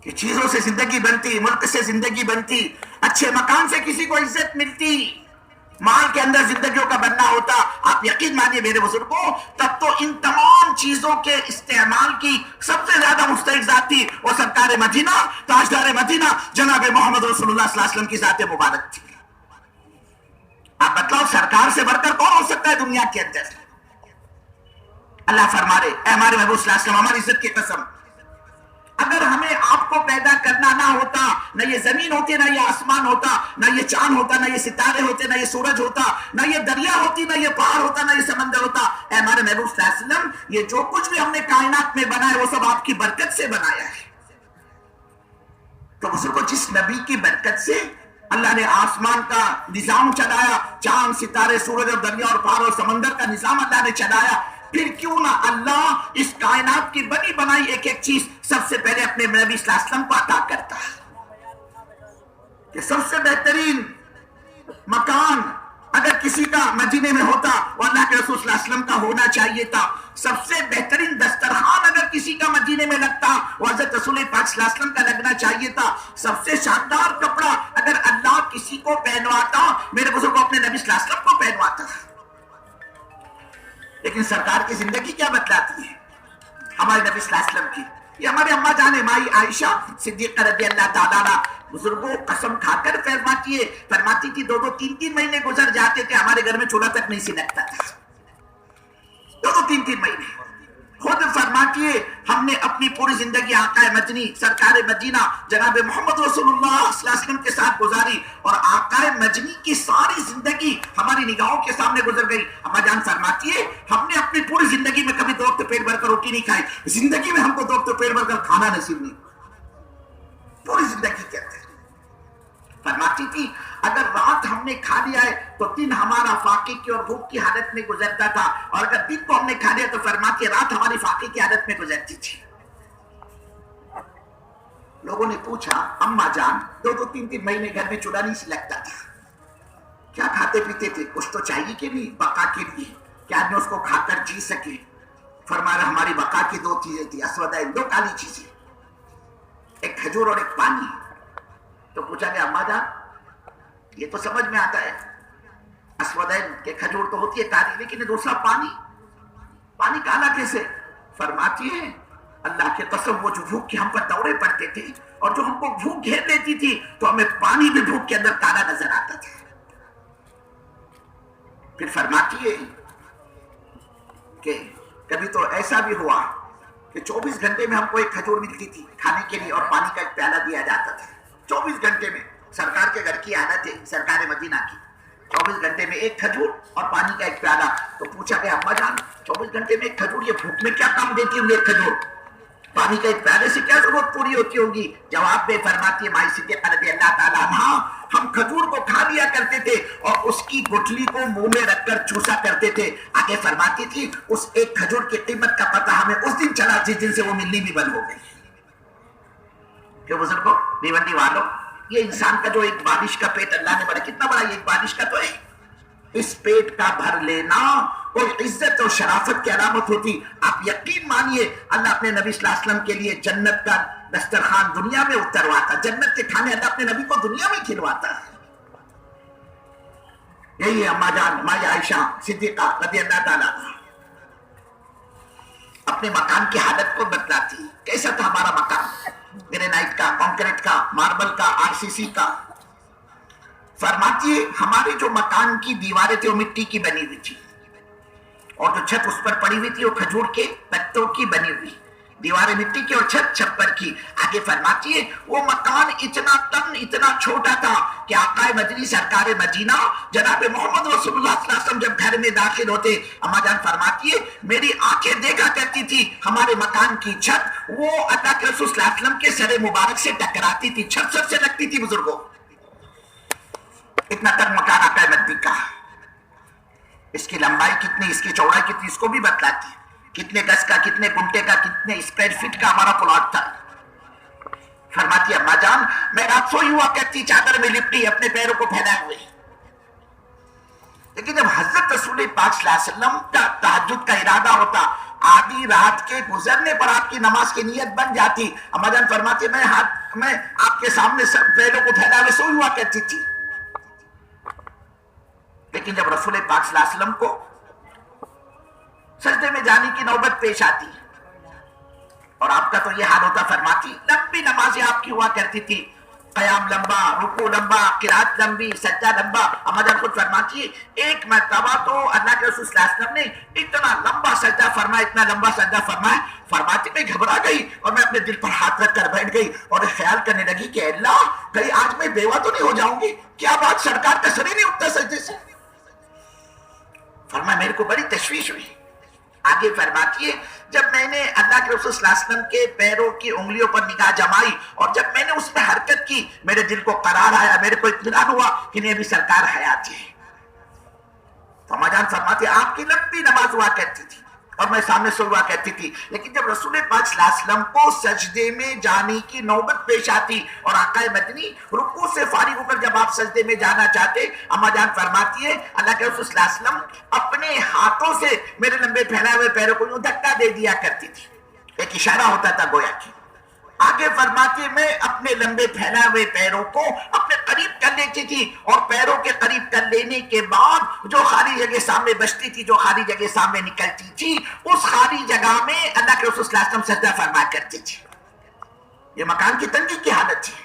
کہ چیزوں سے زندگی بنتی، ملک سے زندگی بنتی، اچھے مکان سے کسی کو عزت ملتی، مال کے اندر زندگیوں کا بننا ہوتا. آپ یقین مانیے میرے بزرگوں، تب تو ان تمام چیزوں کے استعمال کی سب سے زیادہ مستحق ذات تھی وہ سرکار مدینہ، تاجدار مدینہ، جناب محمد رسول اللہ صلی اللہ علیہ وسلم کی ذات مبارک تھی. آپ بتلاؤ سرکار سے بڑھ کر کون ہو سکتا ہے دنیا کے اندر؟ اللہ فرما رہے اے ہمارے محبوب صلی اللہ علیہ وسلم، ہماری عزت کی قسم، اگر ہمیں آپ کو پیدا کرنا نہ ہوتا، نہ یہ زمین ہوتی، نہ یہ آسمان ہوتا، نہ یہ چاند ہوتا، نہ یہ ستارے ہوتے، نہ یہ سورج ہوتا، نہ یہ دریا ہوتی، نہ یہ پہاڑ ہوتا، نہ یہ سمندر ہوتا، اے ہمارے محبوب صلی اللہ علیہ وسلم، یہ جو کچھ بھی ہم نے کائنات میں بنایا ہے وہ سب آپ کی برکت سے بنایا ہے. تو بزرگوں، جس نبی کی برکت سے اللہ نے آسمان کا نظام چلایا، چاند ستارے سورج اور دریا اور پہاڑ اور سمندر کا نظام اللہ نے چلایا، پھر کیوں نہ اللہ اس کائنات کی بنی بنائی ایک ایک چیز سب سے پہلے اپنے نبی صلی اللہ علیہ وسلم کو عطا کرتا کہ سب سے بہترین مکان اگر کسی کا مدینے میں ہوتا وہ اللہ کے رسول صلی اللہ علیہ وسلم کا ہونا چاہیے تھا. سب سے بہترین دسترخوان اگر کسی کا مدینے میں لگتا وہ حضرت رسول پاک صلی اللہ علیہ وسلم کا لگنا چاہیے تھا. سب سے شاندار کپڑا اگر اللہ کسی کو پہنواتا میرے بزرگوں اپنے نبی صلی اللہ علیہ وسلم کو پہنواتا. لیکن سرکار کی زندگی کیا بتلاتی ہے ہمارے نبی صلی اللہ علیہ وسلم کی؟ یہ ہمارے اماں جان مائی عائشہ صدیقہ رضی اللہ تعالیٰ عنہ بزرگوں قسم کھا کر فرماتی تھی 2-2 3-3 مہینے گزر جاتے تھے ہمارے گھر میں چولہا تک نہیں سلگتا تھا. 2-2 3-3 مہینے خود فرماتی ہے ہم نے اپنی پوری زندگی آقا مدنی سرکار مدینہ جناب محمد رسول اللہ صلی اللہ علیہ وسلم کے ساتھ گزاری، اور آقا مدنی کی ساری زندگی ہماری نگاہوں کے سامنے گزر گئی. اما جان فرماتی ہے ہم نے اپنی پوری زندگی میں کبھی 2 وقت پیٹ بھر کر روٹی نہیں کھائی، زندگی میں ہم کو 2 وقت پیٹ بھر کر کھانا نصیب نہیں، پوری زندگی کے اندر. فرماتی تھی اگر رات ہم نے کھا لیا ہے تو دن ہمارا فاقے کی اور بھوک کی حالت میں گزرتا تھا، اور اگر دن کو ہم نے کھا لیا تو فرماتی ہے رات ہماری فاقے کی حالت میں گزرتی تھی. لوگوں نے پوچھا اماں جان 2-2 3-3 مہینے گھر میں چولہا نہیں سلگتا تھا، کیا کھاتے پیتے تھے؟ کچھ تو چاہیے کہ نہیں بقا کے لیے کہ آدمی اس کو کھا کر جی سکے. فرمایا ہماری بقا کی 2 چیزیں تھی، اسودین، 2 کالی چیزیں، ایک کھجور اور ایک پانی. تو پوچھا کہ اماں جان یہ تو سمجھ میں آتا ہے اسودین کہ کھجور تو ہوتی ہے کالی، لیکن دوسرا پانی کالا کیسے؟ فرماتی ہے اللہ کے قسم وہ جو بھوک کے ہم پر دورے پڑتے تھے اور جو ہم کو بھوک گھیر لیتی تھی تو ہمیں پانی بھی بھوک کے اندر کالا نظر آتا تھا. پھر فرماتی ہے کہ کبھی تو ایسا بھی ہوا کہ 24 گھنٹے میں ہم کو ایک کھجور ملتی تھی کھانے کے لیے اور پانی کا ایک پیالہ دیا جاتا تھا. 24 گھنٹے میں سرکار کے گھر کی عادت ہے سرکار مدینہ کی، 24 گھنٹے میں ایک کھجور اور پانی کا ایک پیالہ. تو پوچھا کہ اماں جان 24 گھنٹے میں ایک کھجور یہ بھوک میں کیا کام دیتی ہوگی؟ ایک کھجور پانی کا ایک پیالے سے کیا ضرورت پوری ہوتی ہوگی؟ جواب میں فرماتی ہے مائی صدیقہ رضی اللہ تعالیٰ عنہ ہم کھجور کو کھا لیا کرتے تھے اور اس کی گٹھلی کو منہ میں رکھ کر چوسا کرتے تھے. آگے فرماتی تھی اس ایک کھجور کی قیمت کا پتہ ہمیں اس دن چلا جس دن سے وہ ملنی بھی بند ہو گئی. کہ بزرگوں بھیونڈی والوں یہ انسان کا جو ایک بارش کا پیٹ اللہ نے بڑا کتنا بڑا یہ ایک بارش کا تو ہے، اس پیٹ کا بھر لینا کوئی عزت اور شرافت کی علامت ہوتی. آپ یقین مانیے اللہ اپنے نبی صلی اللہ علیہ وسلم کے لیے جنت کا دسترخوان دنیا میں اترواتا، جنت کے کھانے اللہ اپنے نبی کو دنیا میں کھلواتا ہے. یہی ہے اماں جان مائی عائشہ صدیقہ رضی اللہ تعالیٰ اپنے مکان کی حالت کو بتلاتی. کیسا تھا ہمارا مکان؟ گرینائٹ کا، کانکریٹ کا، ماربل کا، RCC کا. فرماتی ہے ہمارے جو مکان کی دیواریں تھے وہ مٹی کی بنی ہوئی تھی اور جو چھت اس پر پڑی ہوئی تھی وہ کھجور کے پتوں کی بنی ہوئی. دیواریں مٹی کی اور چھت چھپر کی. آگے فرماتی ہے وہ مکان اتنا تنگ اتنا چھوٹا تھا کہ آقا مدنی سرکار مدینہ جناب محمد رسول اللہ صلی اللہ علیہ وسلم جب گھر میں داخل ہوتے اماں جان فرماتی ہے میری آنکھیں دیکھا کرتی تھی ہمارے مکان کی چھت وہ اللہ کے رسول صلی اللہ علیہ وسلم کے سر مبارک سے ٹکراتی تھی، چھت سر سے لگتی تھی. بزرگوں اتنا تنگ مکان آقا مدنی کا. اس کی لمبائی کتنی، اس کی چوڑائی کتنی، اس کو بھی بتلاتی ہے. کتنے گز کا، کتنے گھنٹے کا، کتنے اسکوائر فٹ کا ہمارا پلاٹ تھا. فرماتی اماں جان میں رات سوئی ہوا کرتی چادر میں لپٹی اپنے پیروں کو پھیلائے ہوئے، لیکن جب حضرت رسول پاک صلی اللہ علیہ وسلم کا تہجد کا ارادہ ہوتا آدھی رات کے گزرنے پر آپ کی نماز کی نیت بن جاتی. اما جان فرماتی میں آپ کے سامنے سب پیروں کو پھیلا ہوئے سوئی ہوا کرتی تھی. لیکن جب رسول پاک صلی اللہ علیہ وسلم کو سجدے میں جانے کی نوبت پیش آتی اور آپ کا تو یہ حال ہوتا, فرماتی لمبی نمازیں آپ کی ہوا کرتی تھی, قیام لمبا, رکوع لمبا, قرات لمبی, سجدہ لمبا. اما جان خود فرماتی ہے ایک مرتبہ تو اللہ کے رسول صلی اللہ علیہ وسلم نے اتنا لمبا سجدہ فرمایا, اتنا لمبا سجدہ فرمایا, فرماتی میں گھبرا گئی اور میں اپنے دل پر ہاتھ رکھ کر بیٹھ گئی اور خیال کرنے لگی کہ اللہ کہیں آج میں بیوہ تو نہیں ہو جاؤں گی, کیا بات سرکار کا سر ہی نہیں اٹھتا سجدے سے. فرمایا میرے کو بڑی تشویش ہوئی. آگے فرماتی ہے جب میں نے اللہ کے رسول صلی اللہ علیہ وسلم کے پیروں کی انگلیوں پر نگاہ جمائی اور جب میں نے اس میں حرکت کی, میرے دل کو قرار آیا, میرے کو اطمینان ہوا کہ نہیں ابھی سرکار حیات ہے. تو اما جان فرماتی آپ کی لمبی نماز ہوا کرتی تھی اور میں سامنے سے ہوا کرتی تھی, لیکن جب رسول پاک صلی اللہ علیہ وسلم کو سجدے میں جانے کی نوبت پیش آتی اور آقا مدنی رکوع سے فارغ ہو کر جب آپ سجدے میں جانا چاہتے, اما جان فرماتی ہے اللہ کے رسول صلی اللہ علیہ وسلم اپنے ہاتھوں سے میرے لمبے پھیلائے ہوئے پیروں کو یوں دھکا دے دیا کرتی تھی, ایک اشارہ ہوتا تھا گویا کی. آگے فرماتی ہے میں اپنے لمبے پھیلائے ہوئے پیروں کو اپنے قریب کر لیتی تھی اور پیروں کے قریب کر لینے کے بعد جو خالی جگہ سامنے بچتی تھی, جو خالی جگہ سامنے نکلتی تھی, اس خالی جگہ میں اللہ کے رسول صلی اللہ علیہ وسلم سجدہ فرمایا کرتی تھی. یہ مکان کی تنگی کی حالت تھی.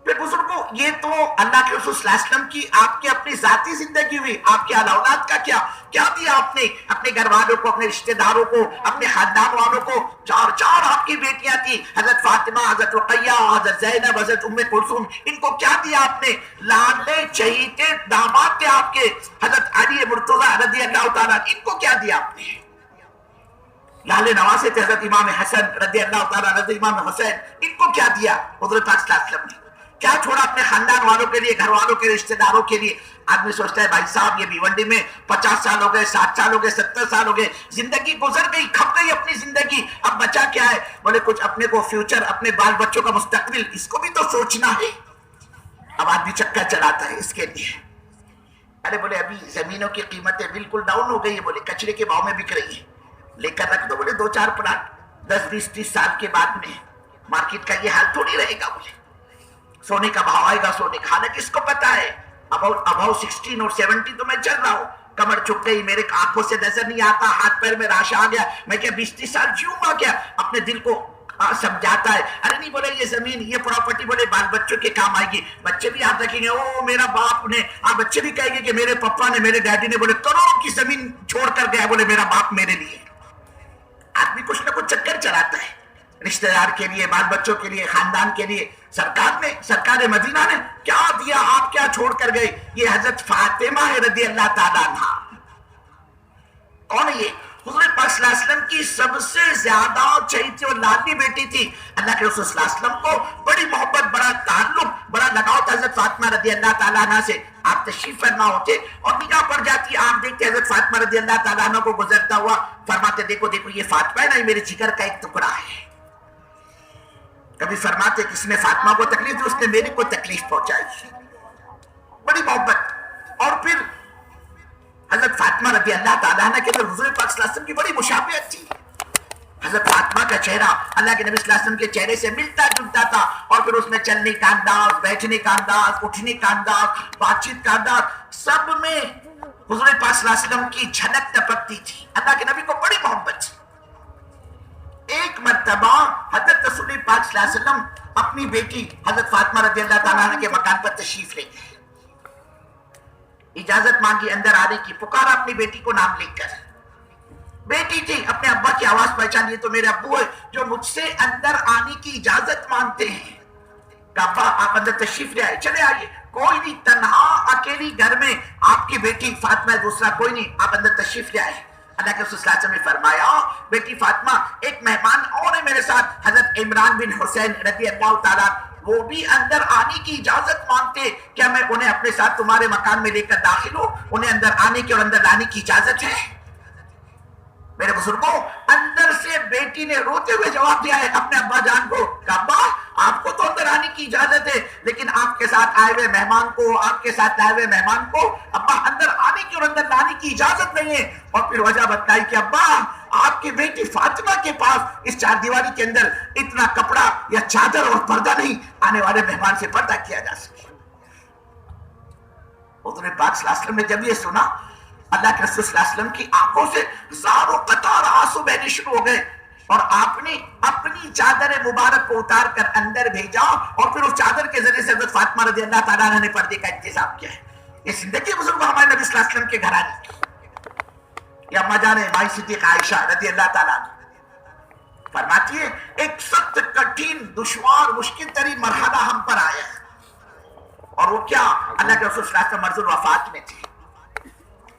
پھر بزرگوں یہ تو اللہ کے رسول صلی اللہ علیہ وسلم کی آپ کی اپنی ذاتی زندگی ہوئی, آپ کے اولاد کا کیا دیا آپ نے اپنے گھر والوں کو, اپنے رشتہ داروں کو, اپنے خاندان والوں کو. چار آپ کی بیٹیاں تھی, حضرت فاطمہ, حضرت رقیہ, حضرت زینب, حضرت ام کلثوم, ان کو کیا دیا آپ نے؟ لاڈلے چہیتے داماد تھے آپ کے حضرت علی مرتضیٰ رضی اللہ تعالیٰ, ان کو کیا دیا آپ نے؟ لالے نواسے تھے حضرت امام حسن رضی اللہ تعالیٰ, حضرت امام حسین, ان کو کیا دیا حضرت پاک صلی اللہ علیہ وسلم نے؟ کیا چھوڑا اپنے خاندان والوں کے لیے, گھر والوں کے رشتہ داروں کے لیے؟ آدمی سوچتا ہے بھائی صاحب یہ بھیونڈی میں 50 سال ہو گئے, 60 سال ہو گئے, 70 سال ہو گئے, زندگی گزر گئی, کھپ گئی اپنی زندگی, اب بچا کیا ہے؟ بولے کچھ اپنے کو فیوچر, اپنے بال بچوں کا مستقبل, اس کو بھی تو سوچنا ہے. اب آدمی چکر چلاتا ہے اس کے لیے. ارے بولے ابھی زمینوں کی قیمتیں بالکل ڈاؤن ہو گئی ہے, بولے کچرے کے بھاؤ میں بک رہی ہے, لے کر رکھ دو. بولے 2-4 پلاٹ 10, 20, 30 سال کے بعد میں مارکیٹ کا یہ حال تھوڑی رہے گا. بولے سونے کا بھاؤ آئے گا, سونے کا, حالانکہ اس کو پتا ہے اباؤ 16 اور 17 تو میں چل رہا ہوں, کمر چھپ گئی, میرے آنکھوں سے نظر نہیں آتا, ہاتھ پیر میں راش آ گیا, میں کیا 20-30 سال جیوں گا کیا؟ اپنے دل کو سمجھاتا ہے. ارے نہیں بولے یہ زمین, یہ پراپرٹی بولے بال بچوں کے کام آئے گی. بچے بھی یاد رکھیں گے, او میرا باپ نے, بچے بھی کہیں گے کہ میرے پپا نے, میرے ڈیڈی نے بولے کروڑوں کی زمین چھوڑ کر گیا, بولے میرا باپ میرے لیے. آدمی کچھ نہ کچھ چکر چلاتا ہے رشتہ دار کے لیے, بال بچوں کے لیے, خاندان کے لیے. سرکار مدینہ نے کیا دیا, آپ کیا چھوڑ کر گئے؟ یہ حضرت فاطمہ رضی اللہ تعالیٰ عنہا. کون ہے یہ؟ حضور پاک صلی اللہ علیہ وسلم کی سب سے زیادہ چہیتی اور لاڈلی بیٹی تھی. اللہ کے رسول صلی اللہ علیہ وسلم کو بڑی محبت, بڑا تعلق, بڑا لگاؤ تھا حضرت فاطمہ رضی اللہ تعالیٰ عنہ سے. آپ تشریف فرما ہوتے اور نگاہ پڑ جاتی, آپ دیکھتے حضرت فاطمہ رضی اللہ تعالیٰ عنہ کو گزرتا ہوا, فرماتے دیکھو یہ فاطمہ ہے نا, یہ میرے جگر کا ایک ٹکڑا ہے. کبھی فرماتے کس نے فاطمہ کو تکلیف دی, اس نے میرے کو تکلیف پہنچائی. بڑی محبت. اور پھر حضرت فاطمہ رضی اللہ تعالیٰ عنہ کے حضور پاک صلی اللہ علیہ وسلم کی بڑی مشابہت تھی. حضرت فاطمہ کا چہرہ اللہ کے نبی صلی اللہ علیہ وسلم کے چہرے سے ملتا جلتا تھا, اور پھر اس میں چلنے کا انداز, بیٹھنے کا انداز, اٹھنے کا انداز, بات چیت کا انداز, سب میں حضور پاک صلی اللہ علیہ وسلم کی جھلک ٹپکتی تھی. اللہ کے نبی کو بڑی محبت تھی. ایک مرتبہ حضرت رسول پاک صلی اللہ علیہ وسلم اپنی بیٹی حضرت فاطمہ رضی اللہ تعالیٰ عنہ کے مکان پر تشریف لے گئے. اجازت مانگی اندر آنے کی, پکارا اپنی بیٹی کو نام لکھ کر. بیٹی تھی, اپنے ابا کی آواز پہچان لی, تو میرے ابو ہے جو مجھ سے اندر آنے کی اجازت مانگتے ہیں. کہا ابا آپ اندر تشریف لے آئے, چلے آئیے, کوئی نہیں, تنہا اکیلی گھر میں آپ کی بیٹی فاطمہ ہے, دوسرا کوئی نہیں, آپ اندر تشریف لے آئے. اللہ کے رسول صلی اللہ علیہ وسلم نے فرمایا بیٹی فاطمہ ایک مہمان اور ہے میرے ساتھ, حضرت عمران بن حسین رضی اللہ تعالیٰ, وہ بھی اندر آنے کی اجازت مانگتے, کیا میں انہیں اپنے ساتھ تمہارے مکان میں لے کر داخل ہوں؟ انہیں اندر آنے کی اور اندر لانے کی اجازت ہے. میرے بزرگوں, اندر سے بیٹی نے روتے ہوئے جواب دیا ہے اپنے ابا جان کو, کہ ابا آپ کو تو اندر آنے کی اجازت ہے, لیکن آپ کے ساتھ آئے ہوئے مہمان کو ابا اندر آنے کی اور اندر لانے کی اجازت نہیں ہے. اور پھر وجہ بتائی کہ ابا آپ کی بیٹی فاطمہ کے پاس اس چار دیواری کے اندر اتنا کپڑا یا چادر اور پردہ نہیں آنے والے مہمان سے پردہ کیا جا سکے. حضور پاک صلی اللہ علیہ وسلم نے جب یہ سنا اللہ کے رسول صلی اللہ علیہ وسلم کی آنکھوں سے ہزاروں قطار آنسو بہنے شروع ہو گئے اور آپ نے اپنی چادر مبارک کو اتار کر اندر بھیجا اور پھر اس چادر کے ذریعے سے حضرت فاطمہ رضی اللہ تعالیٰ عنہ نے پردے کا انتظام کیا ہے. یہ زندگی بزرگ ہمارے نبی صلی اللہ علیہ وسلم کے گھرانے کی. یہ اما جان مائی صدیقہ عائشہ رضی اللہ تعالیٰ عنہ فرماتی ہے ایک سخت کٹھن دشوار مشکل ترین مرحلہ ہم پر آیا اور وہ کیا اللہ کے رسول صلی اللہ علیہ وسلم مرض الوفات میں تھے.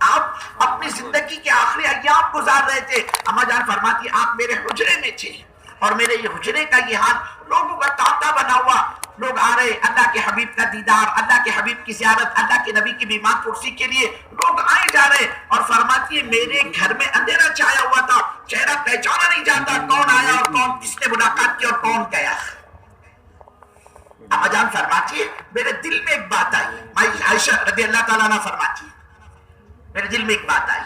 آپ اپنی زندگی کے آخری ایام گزار رہے تھے. اما جان فرماتی آپ میرے حجرے میں تھے اور میرے یہ حجرے کا یہ حال لوگوں کا تانتا بنا ہوا. لوگ آ رہے اللہ کے حبیب کا دیدار, اللہ کے حبیب کی زیارت, اللہ کے نبی کی بیمار کرسی کے لیے لوگ آئے جا رہے. اور فرماتی ہے میرے گھر میں اندھیرا چھایا ہوا تھا, چہرہ پہچانا نہیں جاتا کون آیا اور کون کس نے ملاقات کی اور کون گیا. اما جان فرماتی ہے میرے دل میں ایک بات آئی. عائشہ رضی اللہ تعالیٰ عنہ فرماتی ہے میرے دل میں ایک بات آئی,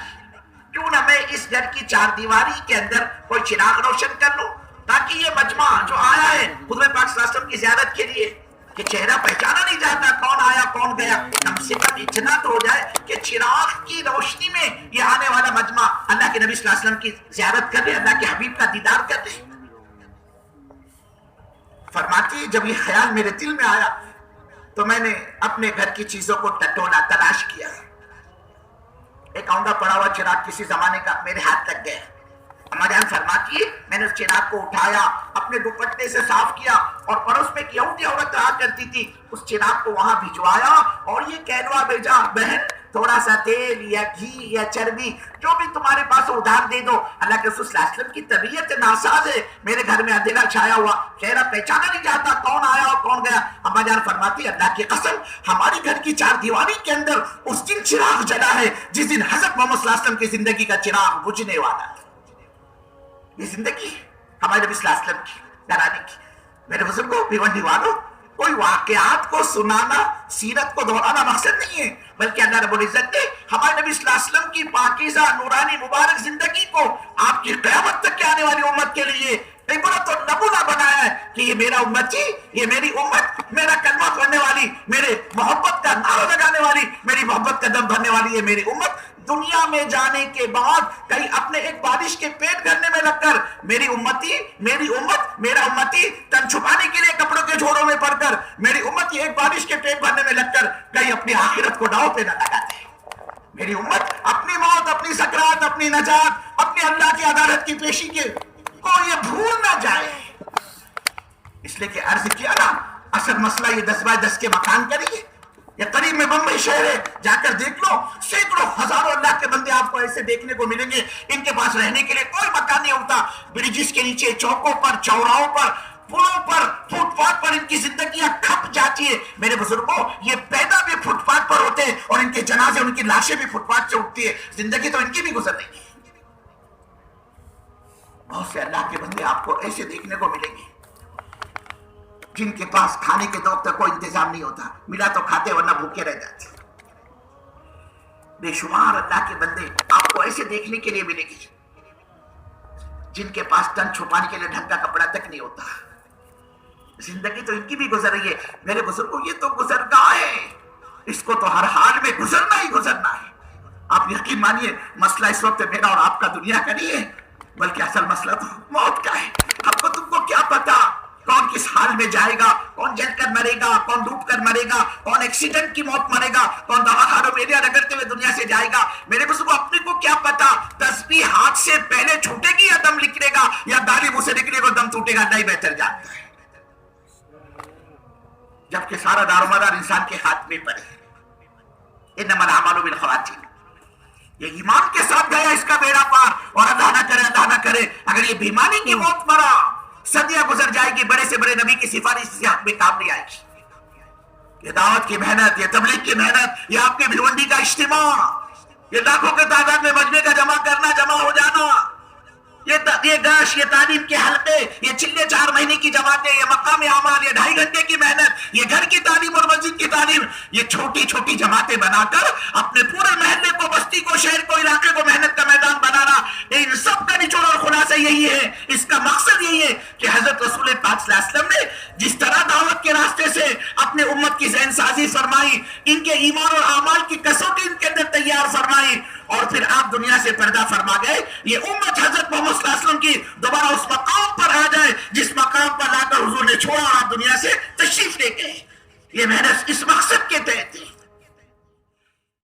کیوں نہ میں اس گھر کی چار دیواری کے اندر کوئی چراغ روشن کر لوں تاکہ یہ مجمع جو آیا ہے حضور پاک صلی اللہ علیہ وسلم کی زیارت کے لیے کہ چہرہ پہچانا نہیں جاتا کون آیا کون گیا, کم سے کم اتنا تو ہو جائے کہ چراغ کی روشنی میں یہ آنے والا مجمع اللہ کے نبی صلی اللہ علیہ وسلم کی زیارت کر لے, اللہ کے حبیب کا دیدار کر لے. فرماتی جب یہ خیال میرے دل میں آیا تو میں نے اپنے گھر کی چیزوں کو ٹٹولا, تلاش کیا. ایک اوندا پڑا ہوا چراغ کسی زمانے کا میرے ہاتھ لگ گیا. اما جان فرماتی ہے میں نے اس چراغ کو اٹھایا, اپنے دوپٹے سے صاف کیا اور پڑوس میں ایک یہودی عورت رہا کرتی تھی, اس چراغ کو وہاں بھجوایا اور یہ کہلوا بھیجا بہن تھوڑا سا تیل یا گھی یا چربی جو بھی تمہارے پاس ادھار دے دو. اللہ کے رسول صلی اللہ علیہ وسلم کی طبیعت ناساز ہے, میرے گھر میں اندھیرا چھایا ہوا, چہرہ پہچانا نہیں جاتا کون آیا اور کون گیا. اما جان فرماتی اللہ کی قسم ہماری گھر کی چار دیواری کے اندر اس دن چراغ جلا ہے جس دن حضرت محمد صلی اللہ علیہ وسلم کی زندگی کا چراغ بجھنے والا ہے. یہ زندگی ہمارے نبی صلی اللہ علیہ وسلم کی گھرانے کی. میرے بزرگوں بھیونڈی والوں, کوئی واقعات کو سنانا سیرت کو دہرانا مقصد نہیں ہے, بلکہ اللہ رب العزت نے ہمارے نبی صلی اللہ علیہ وسلم کی پاکیزہ نورانی مبارک زندگی کو آپ کی قیامت تک کے آنے والی امت کے لیے عبرت اور نمونہ بنایا ہے کہ یہ میرا امتی, یہ میری امت, میرا کلمہ پڑھنے والی, میرے محبت کا نعرہ لگانے والی, میری محبت کا دم بھرنے والی یہ میری امت دنیا میں جانے کے بعد کہیں اپنے ایک بارش کے پیٹ بھرنے میں لگ کر میری امتی, میری امت, میرا امتی تن چھپانے کے لیے کپڑوں کے جھوڑوں میں پڑ کر میری امت ایک بارش کے پیٹ بھرنے میں لگ کر کہیں اپنی آخرت کو داؤ پہ نہ لگاتے. میری امت اپنی موت, اپنی سکرات, اپنی نجات, اپنی اللہ کی عدالت کی پیشی کے کو یہ بھول نہ جائے. اس لیے کہ عرض کیا نا اصل مسئلہ یہ 10x10 کے مکان کا نہیں ہے. یہ قریب میں بمبئی شہر ہے, جا کر دیکھ لو, سینکڑوں ہزاروں اللہ کے بندے آپ کو ایسے دیکھنے کو ملیں گے ان کے پاس رہنے کے لیے کوئی مکان نہیں ہوتا. بریجز کے نیچے, چوکوں پر, چوراہوں پر, پلوں پر, فٹ پاتھ پر ان کی زندگیاں کھپ جاتی ہے. میرے بزرگوں یہ پیدا بھی فٹ پاتھ پر ہوتے ہیں اور ان کے جنازے, ان کی لاشیں بھی فٹ پاتھ سے اٹھتی ہے. زندگی تو ان کی بھی گزر رہی ہے. بہت سے اللہ کے بندے آپ کو ایسے دیکھنے کو ملیں گے جن کے پاس کھانے کے وقت کوئی انتظام نہیں ہوتا, ملا تو کھاتے ورنہ بھوکے رہ جاتے. بے شمار اللہ کے بندے آپ کو ایسے دیکھنے کے لیے ملیں گے جن کے پاس تن چھپانے کے لیے ڈھنگ کا کپڑا تک نہیں ہوتا. زندگی تو ان کی بھی گزر رہی ہے. میرے بزرگوں یہ تو گزرگاہ ہے, اس کو تو ہر حال میں گزرنا ہی گزرنا ہے. آپ یقین مانیے مسئلہ اس وقت میرا اور آپ کا دنیا کا نہیں ہے, بلکہ اصل مسئلہ تو موت کا ہے. ہم کو تم کو کیا پتا کون کس حال میں جائے گا, کون جل کر مرے گا, کون ڈوب کر مرے گا, کون ایکسیڈنٹ کی موت مرے گا, کون دواخانوں میں رگڑتے ہوئے دنیا سے جائے گا. میرے بزرگوں اپنے کو کیا پتا تسبیح ہاتھ سے پہلے چھوٹے گی یا دم نکلے گا, یا داڑھی منہ سے نکلے گا دم ٹوٹے گا, نہیں بہتر جانتا ہے. جبکہ سارا دار و مدار انسان کے ہاتھ میں پڑے. انما الاعمال بالخواتیم, یہ ایمان کے ساتھ گیا اس کا بیڑا پار, اور اللہ نہ کرے, اللہ نہ کرے اگر یہ بیماری کی موت مرا, صدیاں گزر جائے گی, بڑے سے بڑے نبی کی سفارش سے حق میں کام نہیں آئے گی. یہ دعوت کی محنت, یہ تبلیغ کی محنت, یہ آپ کے بھیونڈی کا اجتماع, یہ لاکھوں کے تعداد میں مجمع کا جمع کرنا, جمع ہو جانا, یہ گاش, یہ تعلیم کے حلقے, یہ چلے 4 مہینے کی جماعتیں, یہ مقام اعمال, یہ 2.5 گھنٹے کی محنت, یہ گھر کی تعلیم اور مسجد کی تعلیم, یہ چھوٹی چھوٹی جماعتیں بنا کر اپنے پورے محلے کو, بستی کو, شہر کو, علاقے کو محنت کا میدان بنانا, ان سب کا نچوڑ جس طرح دعوت کے راستے سے اپنے امت کی ذہن سازی فرمائی، ان کے ایمان اور اعمال کی کسوٹی ان کے اندر تیار فرمائی، اور پھر آپ دنیا سے پردہ فرما گئے، یہ امت حضرت محمد صلی اللہ علیہ وسلم کی دوبارہ اس مقام پر آ جائے جس مقام پر لا کر حضور نے چھوڑا اور آپ دنیا سے تشریف لے گئے۔ یہ محنت اس مقصد کے تحت ہے۔